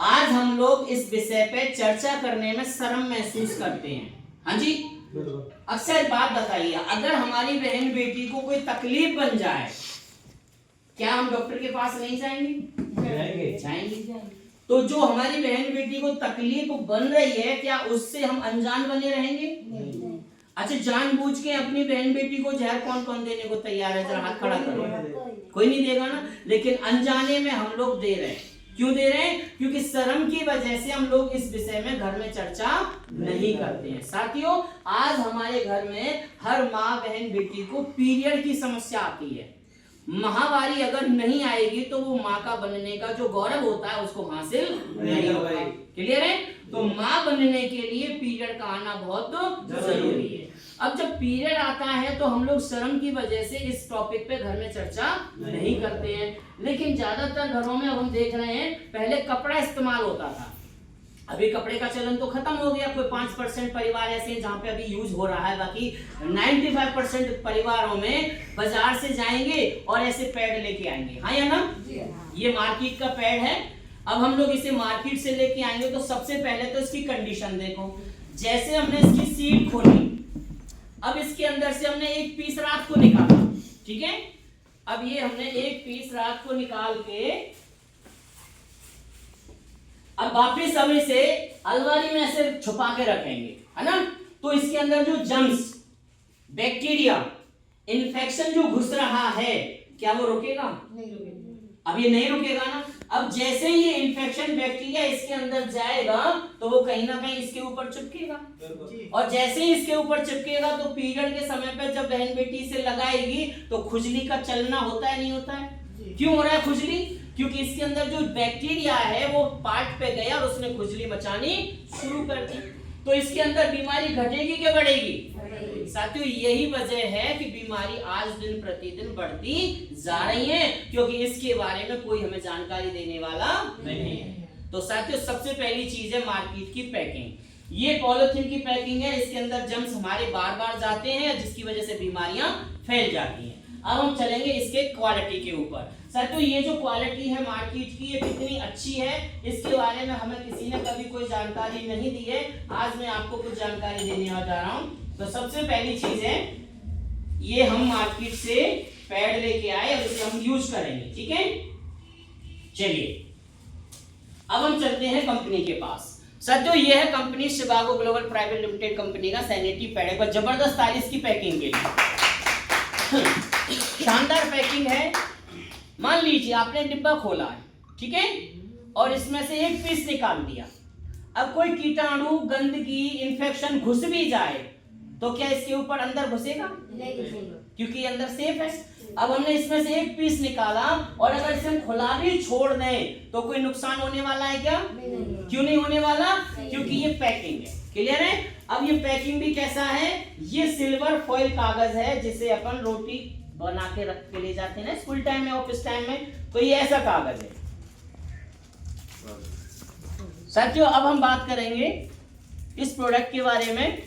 आज हम लोग इस विषय पे चर्चा करने में शर्म महसूस करते हैं। हाँ जी, अक्सर बात बताइए, अगर हमारी बहन बेटी को कोई तकलीफ बन जाए, क्या हम डॉक्टर के पास नहीं जाएंगे? जाएंगे। तो जो हमारी बहन बेटी को तकलीफ बन रही है, क्या उससे हम अनजान बने रहेंगे? नहीं। अच्छा, जानबूझ के अपनी बहन बेटी को जहर कौन कौन देने को तैयार है? जरा हाथ खड़ा करो। कोई नहीं देगा ना, लेकिन अनजाने में हम लोग दे रहे हैं। क्यों दे रहे हैं? क्योंकि शर्म की वजह से हम लोग इस विषय में घर में चर्चा नहीं करते हैं। साथियों, आज हमारे घर में हर माँ बहन बेटी को पीरियड की समस्या आती है। महावारी अगर नहीं आएगी तो वो माँ का बनने का जो गौरव होता है उसको हासिल नहीं होगा। क्लियर है? तो माँ बनने के लिए पीरियड का आना बहुत जरूरी है। अब जब पीरियड आता है तो हम लोग शर्म की वजह से इस टॉपिक पे घर में चर्चा नहीं करते हैं। लेकिन ज्यादातर घरों में हम देख रहे हैं, पहले कपड़ा इस्तेमाल होता था, अभी कपड़े का चलन तो खत्म हो गया। कोई 5% परिवार ऐसे हैं जहां पे अभी यूज हो रहा है, बाकी 95% परिवारों में बाजार से जाएंगे और ऐसे पैड लेके आएंगे। हाँ या ना? ये मार्केट का पैड है। अब हम लोग इसे मार्केट से लेके आएंगे तो सबसे पहले तो इसकी कंडीशन देखो। जैसे हमने इसकी सीट खोली, अब इसके अंदर से हमने एक पीस रात को निकाला, ठीक है? अब ये हमने एक पीस रात को निकाल के अब वापिस हम इसे अलमारी में ऐसे छुपा के रखेंगे, है ना? तो इसके अंदर जो जर्म्स, बैक्टीरिया, इन्फेक्शन जो घुस रहा है, क्या वो रुकेगा? नहीं रुकेगा। अब ये नहीं रुकेगा ना। अब जैसे ही ये इन्फेक्शन बैक्टीरिया इसके अंदर जाएगा तो वो कहीं ना कहीं इसके ऊपर चिपकेगा, और जैसे ही इसके ऊपर चिपकेगा तो पीरियड के समय पे जब बहन बेटी इसे लगाएगी तो खुजली का चलना होता है, नहीं होता है? क्यों हो रहा है खुजली? क्योंकि इसके अंदर जो बैक्टीरिया है वो पार्ट पे गया और उसने खुजली मचानी शुरू कर दी। तो इसके अंदर बीमारी घटेगी क्या बढ़ेगी? साथियों, यही वजह है कि बीमारी आज दिन प्रतिदिन बढ़ती जा रही है, क्योंकि इसके बारे में कोई हमें जानकारी देने वाला नहीं है। तो साथियों, सबसे पहली चीज है मार्केट की पैकिंग। ये पॉलिथीन की पैकिंग है, इसके अंदर जर्म्स हमारे बार बार जाते हैं जिसकी वजह से बीमारियां फैल जाती हैं। अब हम चलेंगे इसके क्वालिटी के ऊपर। साथियों, ये जो क्वालिटी है मार्केट की, ये कितनी अच्छी है इसके बारे में हमें किसी ने कभी कोई जानकारी नहीं दी है। आज मैं आपको कुछ जानकारी देने जा रहा हूं। तो सबसे पहली चीज है, ये हम मार्केट से पैड लेके आए और इसे हम यूज करेंगे, ठीक है? चलिए, अब हम चलते हैं कंपनी के पास। साथियों, ये है company Chicago global private limited company का सैनिटरी पैड है। जबरदस्त स्टाइलिश की पैकिंग के लिए शानदार पैकिंग है। मान लीजिए आपने डिब्बा खोला है, ठीक है, और इसमें से एक पीस निकाल दिया। अब कोई कीटाणु, गंदगी, इंफेक्शन घुस भी जाए तो क्या इसके ऊपर अंदर घुसेगा? नहीं घुसेगा, क्योंकि अंदर सेफ है। अब हमने इसमें से एक पीस निकाला और अगर इसे हम खुला भी छोड़ दें तो कोई नुकसान होने वाला है क्या? नहीं। क्यों नहीं होने वाला? क्योंकि ये पैकिंग है। क्लियर है? अब ये पैकिंग भी कैसा है? ये सिल्वर फॉइल कागज है जिसे अपन रोटी बना के रख के ले जाते हैं ना स्कूल टाइम में, ऑफिस टाइम में, तो ये ऐसा कागज है। साथियों, अब हम बात करेंगे इस प्रोडक्ट के बारे में।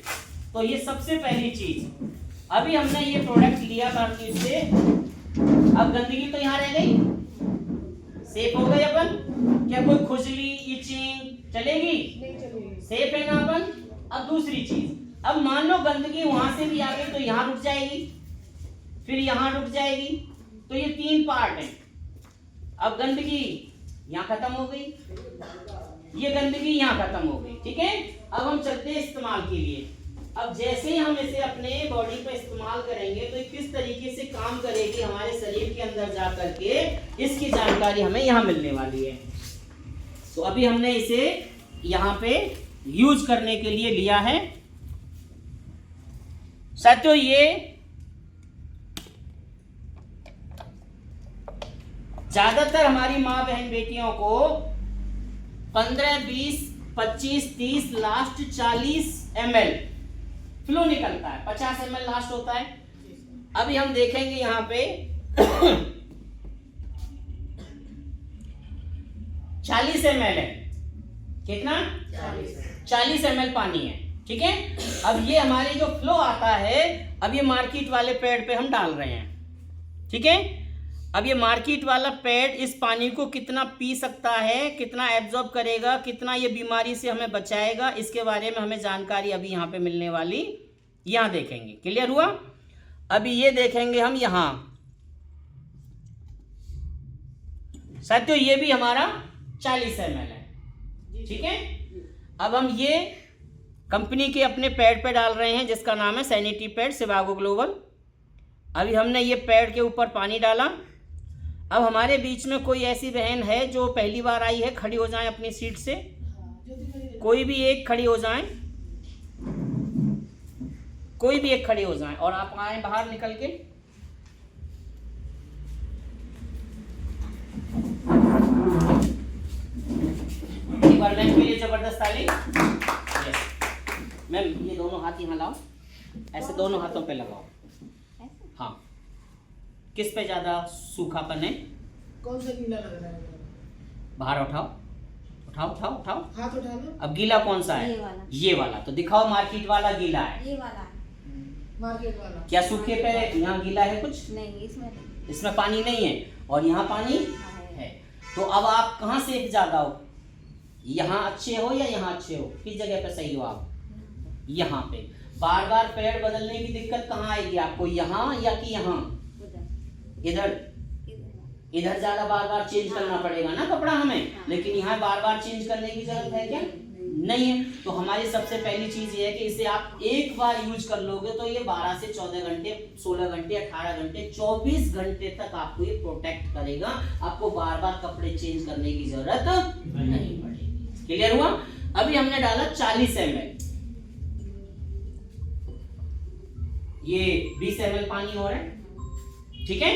तो ये सबसे पहली चीज, अभी हमने ये प्रोडक्ट लिया मार्केट से, अब गंदगी तो यहाँ रह गई, सेफ हो गई अपन। क्या कोई खुजली, इचिंग चलेगी? नहीं चलेगी, सेफ है ना अपन। अब दूसरी चीज, अब मान लो गंदगी वहां से भी आ गई तो यहाँ रुक जाएगी, फिर यहाँ रुक जाएगी, तो ये 3 पार्ट है। अब गंदगी यहाँ खत्म हो गई, ये गंदगी यहाँ खत्म हो गई, ठीक है? अब हम चलते हैं इस्तेमाल के लिए। अब जैसे ही हम इसे अपने बॉडी पे इस्तेमाल करेंगे तो किस तरीके से काम करेगी हमारे शरीर के अंदर जा करके, इसकी जानकारी हमें यहाँ मिलने वाली है। तो अभी हमने इसे यहाँ पे यूज करने के लिए लिया है। साथियों, ये ज्यादातर हमारी माँ बहन बेटियों को 15, 20, 25, 30, लास्ट 40 ml फ्लो निकलता है, 50 ml लास्ट होता है। अभी हम देखेंगे यहाँ पे 40 ml है। कितना? 40 ml पानी है, ठीक है? अब ये हमारे जो फ्लो आता है, अब ये मार्केट वाले पैड पे हम डाल रहे हैं, ठीक है? अब ये मार्केट वाला पैड इस पानी को कितना पी सकता है, कितना एब्जॉर्ब करेगा, कितना ये बीमारी से हमें बचाएगा, इसके बारे में हमें जानकारी अभी यहाँ पे मिलने वाली, यहाँ देखेंगे। क्लियर हुआ? अभी ये देखेंगे हम यहाँ। साथियों ये भी हमारा 40 ml है, ठीक है। अब हम ये कंपनी के अपने पैड पे डाल रहे हैं जिसका नाम है सैनिटरी पैड शिवागो ग्लोबल। अभी हमने ये पैड के ऊपर पानी डाला। अब हमारे बीच में कोई ऐसी बहन है जो पहली बार आई है, खड़ी हो जाए अपनी सीट से, कोई भी एक खड़ी हो जाए, कोई भी एक खड़ी हो जाए और आप आए बाहर निकल के। एक बार मैम के लिए जबरदस्त ताली। यस मैम, ये दोनों हाथ यहाँ लाओ, ऐसे दोनों हाथों पे लगाओ। हाँ, किस पे ज्यादा सूखापन है? कौन सा गीला लग रहा है? बाहर उठाओ, उठाओ उठाओ उठाओ, हाथ उठा लो। अब गीला कौन सा है? ये वाला। तो दिखाओ, मार्केट वाला गीला है, ये वाला मार्केट वाला। क्या सूखे पे यहाँ गीला है? कुछ नहीं, इसमें नहीं। इसमें पानी नहीं है और यहाँ पानी है। तो अब आप कहाँ से ज्यादा हो? यहाँ अच्छे हो या यहाँ अच्छे हो? किस जगह पे सही हो आप? यहाँ पे। बार बार पैर बदलने की दिक्कत कहाँ आएगी आपको, यहाँ या कि यहाँ? इधर। इधर ज्यादा बार बार चेंज करना पड़ेगा ना कपड़ा हमें, लेकिन यहाँ बार बार चेंज करने की जरूरत है क्या? नहीं है। तो हमारी सबसे पहली चीज ये है कि इसे आप एक बार यूज कर लोगे तो ये 12 से 14 घंटे, 16 घंटे, 18 घंटे, 24 घंटे तक आपको ये प्रोटेक्ट करेगा। आपको बार बार कपड़े चेंज करने की जरूरत नहीं पड़ेगी। क्लियर हुआ? अभी हमने डाला 40 ml, ये 20 ml पानी और है, ठीक है।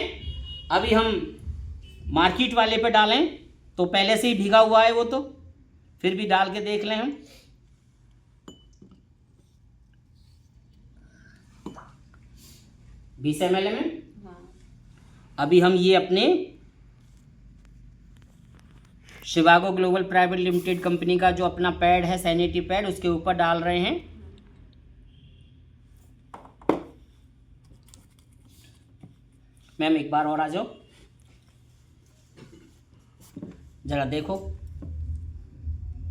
अभी हम मार्केट वाले पे डालें तो पहले से ही भीगा हुआ है वो, तो फिर भी डाल के देख लें हम। हाँ। 20 ml में अभी हम ये अपने शिवागो ग्लोबल प्राइवेट लिमिटेड कंपनी का जो अपना पैड है सैनिटरी पैड, उसके ऊपर डाल रहे हैं। मैम एक बार और आ जाओ, जरा देखो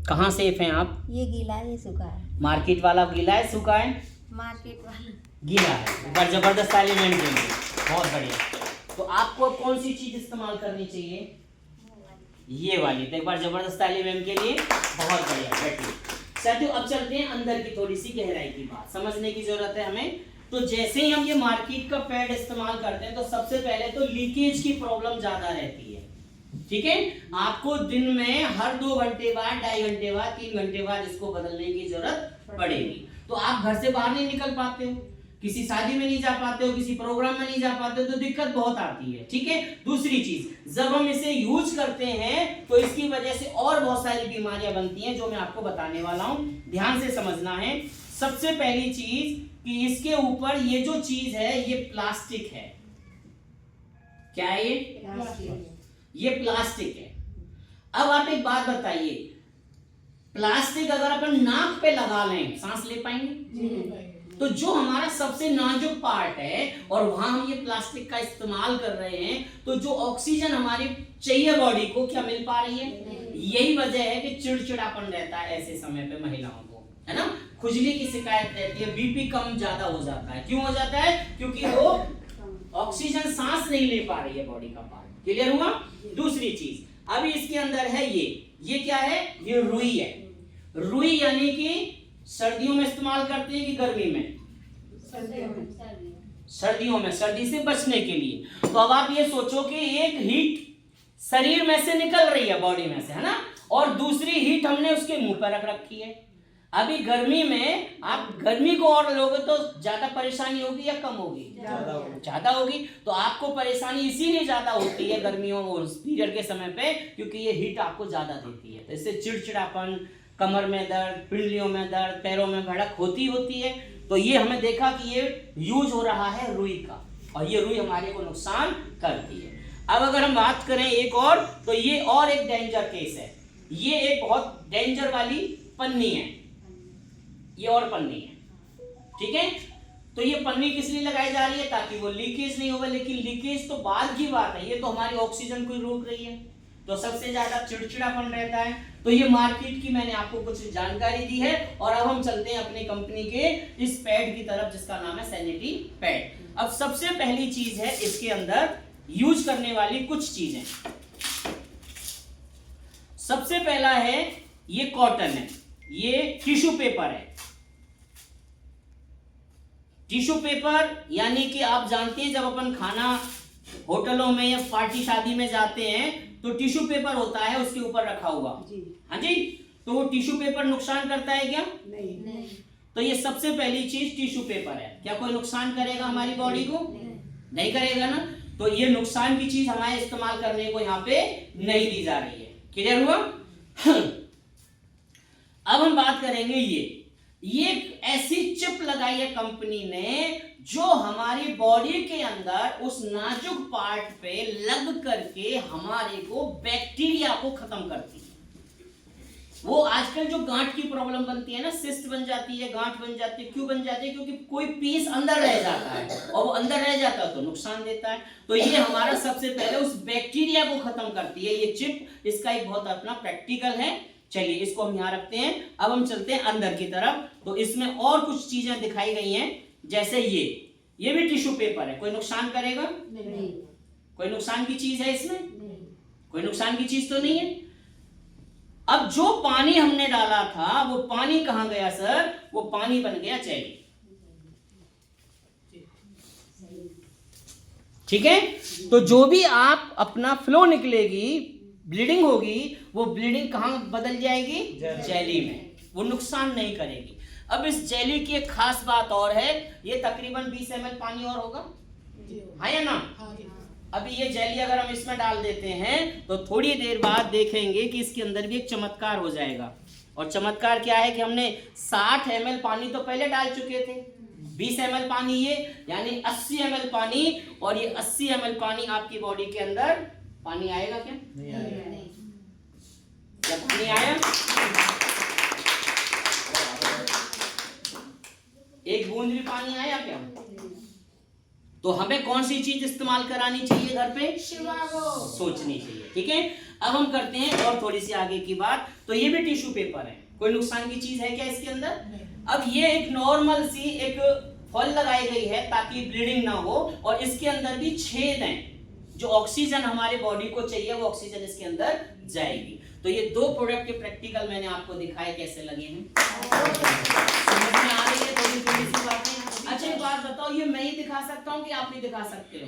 कहाँ सेफ हैं आप? ये गीला है, ये सूखा है। मार्केट वाला गीला है, सूखा है? मार्केट वाला गीला है। एक बार जबरदस्त ताली मैम के लिए, बहुत बढ़िया। तो आपको कौन सी चीज इस्तेमाल करनी चाहिए? ये वाली। तो एक बार जबरदस्त ताली मैम के लिए, बहुत बढ़िया। बैठिए साथियों, अब चलते हैं अंदर की थोड़ी सी गहराई की बात समझने की जरूरत है हमें। तो जैसे ही हम ये मार्केट का पैड इस्तेमाल करते हैं तो सबसे पहले तो लीकेज की प्रॉब्लम ज्यादा रहती है, ठीक है। आपको दिन में हर 2 घंटे बाद, 2.5 घंटे बाद, 3 घंटे बाद इसको बदलने की जरूरत पड़ेगी। तो आप घर से बाहर नहीं निकल पाते हो, किसी शादी में नहीं जा पाते हो, किसी प्रोग्राम में नहीं जा पाते हो, तो दिक्कत बहुत आती है, ठीक है। दूसरी चीज, जब हम इसे यूज करते हैं तो इसकी वजह से और बहुत सारी बीमारियां बनती हैं जो मैं आपको बताने वाला हूं, ध्यान से समझना है। सबसे पहली चीज कि इसके ऊपर ये जो चीज है ये प्लास्टिक है। क्या है ये प्लास्टिक है। अब आप एक बात बताइए, प्लास्टिक अगर अपन नाक पे लगा लें सांस ले पाएंगे? तो जो हमारा सबसे नाजुक पार्ट है और वहां हम ये प्लास्टिक का इस्तेमाल कर रहे हैं, तो जो ऑक्सीजन हमारी चाहिए बॉडी को, क्या मिल पा रही है? यही वजह है कि चिड़चिड़ापन रहता है ऐसे समय पे महिलाओं को, है ना। खुजली की शिकायत रहती है, बीपी कम ज्यादा हो जाता है। क्यों हो जाता है? क्योंकि वो ऑक्सीजन सांस नहीं ले पा रही है बॉडी का पार्ट। क्लियर हुआ? दूसरी चीज, अभी इसके अंदर है ये क्या है? ये रुई है। रुई यानी कि सर्दियों में इस्तेमाल करते हैं कि गर्मी में? सर्दियों में, सर्दी से बचने के लिए। तो अब आप ये सोचो कि एक हीट शरीर में से निकल रही है, बॉडी में से, है ना, और दूसरी हीट हमने उसके मुंह पर रख रखी है। अभी गर्मी में आप गर्मी को और लोगे तो ज्यादा परेशानी होगी या कम होगी? ज्यादा होगी। तो आपको परेशानी इसीलिए ज्यादा होती है गर्मियों पीरियड के समय पे, क्योंकि ये हीट आपको ज्यादा देती है। तो इससे चिड़चिड़ापन, कमर में दर्द, पिंडलियों में दर्द, पैरों में भड़क होती है। तो ये हमें देखा कि ये यूज हो रहा है रुई का, और ये रुई हमारे को नुकसान करती है। अब अगर हम बात करें एक और, तो ये और एक डेंजर केस है। ये एक बहुत डेंजर वाली पन्नी है, ये और पन्नी है, ठीक है। तो ये पन्नी किस लिए लगाई जा रही है? ताकि वो लीकेज नहीं होगा, लेकिन लीकेज तो बाद की बात है, ये तो हमारी ऑक्सीजन को रोक रही है, तो सबसे ज्यादा चिड़चिड़ापन रहता है। तो ये मार्केट की मैंने आपको कुछ जानकारी दी है, और अब हम चलते हैं अपनी कंपनी के इस पैड की तरफ जिसका नाम है सैनिटरी पैड। अब सबसे पहली चीज है इसके अंदर यूज करने वाली कुछ चीजें। सबसे पहला है ये कॉटन है, ये टिश्यू पेपर है। टिश्यू पेपर यानी कि आप जानते हैं जब अपन खाना होटलों में या पार्टी शादी में जाते हैं तो टिश्यू पेपर होता है उसके ऊपर रखा हुआ जी। हाँ जी, तो वो टिश्यू पेपर नुकसान करता है क्या? नहीं। तो ये सबसे पहली चीज टिश्यू पेपर है। क्या कोई नुकसान करेगा हमारी बॉडी को? नहीं करेगा ना। तो ये नुकसान की चीज हमारे इस्तेमाल करने को यहाँ पे नहीं दी जा रही है। क्लियर हुआ? अब हम बात करेंगे ये ऐसी चिप लगाई है कंपनी ने जो हमारी बॉडी के अंदर उस नाजुक पार्ट पे लग करके हमारे को बैक्टीरिया को खत्म करती है। वो आजकल जो गांठ की प्रॉब्लम बनती है ना, सिस्ट बन जाती है, गांठ बन जाती है, क्यों बन जाती है? क्योंकि कोई पीस अंदर रह जाता है, और वो अंदर रह जाता है तो नुकसान देता है। तो ये हमारा सबसे पहले उस बैक्टीरिया को खत्म करती है ये चिप। इसका एक बहुत अपना प्रैक्टिकल है। चलिए इसको हम यहाँ रखते हैं। अब हम चलते हैं अंदर की तरफ। तो इसमें और कुछ चीजें दिखाई गई हैं, जैसे ये भी टिश्यू पेपर है। कोई नुकसान करेगा? नहीं। कोई नुकसान की चीज है इसमें? नहीं। कोई नुकसान की चीज तो नहीं है। अब जो पानी हमने डाला था वो पानी कहां गया सर? वो पानी बन गया जेली। ठीक है, तो जो भी आप अपना फ्लो निकलेगी, ब्लीडिंग होगी, वो ब्लीडिंग कहां बदल जाएगी? जेली में। वो नुकसान नहीं करेगी। अब इस जेली की एक खास बात और है, ये तकरीबन 20 ml पानी और होगा, है या ना? अभी ये जेली अगर हम इसमें डाल देते हैं तो थोड़ी देर बाद देखेंगे कि इसके अंदर भी एक चमत्कार हो जाएगा। और चमत्कार क्या है कि हमने 60 ml पानी तो पहले डाल चुके थे, 20 ml पानी ये, यानी 80 ml पानी, और ये 80 ml पानी आपकी बॉडी के अंदर पानी आएगा क्या? नहीं आएगा। क्या पानी आया? एक बूंद भी पानी आया क्या? तो हमें कौन सी चीज इस्तेमाल करानी चाहिए घर पे? सोचनी चाहिए। ठीक है, अब हम करते हैं और थोड़ी सी आगे की बात। तो ये भी टिश्यू पेपर है, कोई नुकसान की चीज है क्या इसके अंदर? अब ये एक नॉर्मल सी एक फॉल लगाई गई है ताकि ब्लीडिंग ना हो, और इसके अंदर भी छेद हैं, जो ऑक्सीजन हमारे बॉडी को चाहिए वो ऑक्सीजन इसके अंदर जाएगी। तो ये दो प्रोडक्ट के प्रैक्टिकल मैंने आपको दिखाए, कैसे लगे हैं? समझ में आ रही है थोड़ी थोड़ी सी बातें? अच्छा एक बात बताओ, ये मैं ही दिखा सकता हूँ कि आप भी दिखा सकते हो?